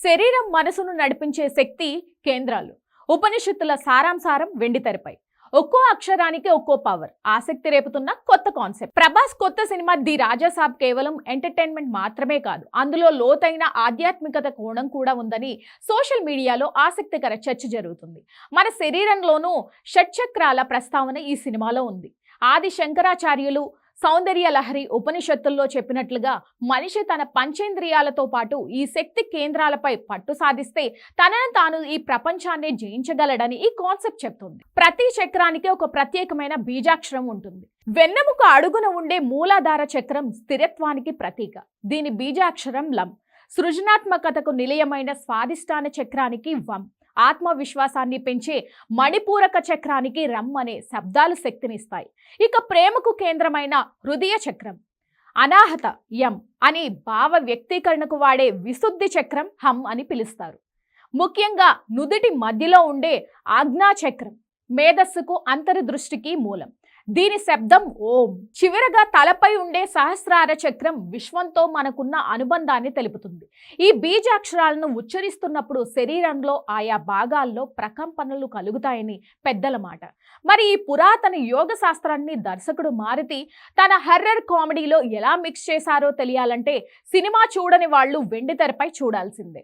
శరీరం మనసును నడిపించే శక్తి కేంద్రాలు. ఉపనిషత్తుల సారాంశారం వెండితెరపై. ఒక్కో అక్షరానికి ఒక్కో పవర్. ఆసక్తి రేపుతున్న కొత్త కాన్సెప్ట్. ప్రభాస్ కొత్త సినిమా ది రాజాసాబ్ కేవలం ఎంటర్టైన్మెంట్ మాత్రమే కాదు, అందులో లోతైన ఆధ్యాత్మికత కోణం కూడా ఉందని సోషల్ మీడియాలో ఆసక్తికర చర్చ జరుగుతుంది. మన శరీరంలోనూ షట్చక్రాల ప్రస్తావన ఈ సినిమాలో ఉంది. ఆది శంకరాచార్యులు సౌందర్య లహరి ఉపనిషత్తుల్లో చెప్పినట్లుగా మనిషి తన పంచేంద్రియాలతో పాటు ఈ శక్తి కేంద్రాలపై పట్టు సాధిస్తే తనను తాను ఈ ప్రపంచాన్ని జయించగలడని ఈ కాన్సెప్ట్ చెప్తుంది. ప్రతి చక్రానికి ఒక ప్రత్యేకమైన బీజాక్షరం ఉంటుంది. వెన్నెముక అడుగున ఉండే మూలాధార చక్రం స్థిరత్వానికి ప్రతీక. దీని బీజాక్షరం లం. సృజనాత్మకతకు నిలయమైన స్వాదిష్టాన చక్రానికి వం. ఆత్మవిశ్వాసాన్ని పెంచే మణిపూరక చక్రానికి రమ్ అనే శబ్దాలు శక్తినిస్తాయి. ఇక ప్రేమకు కేంద్రమైన హృదయ చక్రం అనాహత యం అని భావ వ్యక్తీకరణకు వాడే విశుద్ధి చక్రం హం అని పిలుస్తారు. ముఖ్యంగా నుదుటి మధ్యలో ఉండే ఆజ్ఞా చక్రం మేధస్సుకు అంతర్దృష్టికి మూలం. దీని శబ్దం ఓం. చివరగా తలపై ఉండే సహస్రార చక్రం విశ్వంతో మనకున్న అనుబంధాన్ని తెలుపుతుంది. ఈ బీజాక్షరాలను ఉచ్చరిస్తున్నప్పుడు శరీరంలో ఆయా భాగాల్లో ప్రకంపనలు కలుగుతాయని పెద్దల మాట. మరి ఈ పురాతన యోగ శాస్త్రాన్ని దర్శకుడు మారుతి తన హర్రర్ కామెడీలో ఎలా మిక్స్ చేశారో తెలియాలంటే సినిమా చూడని వాళ్ళు వెండితెరపై చూడాల్సిందే.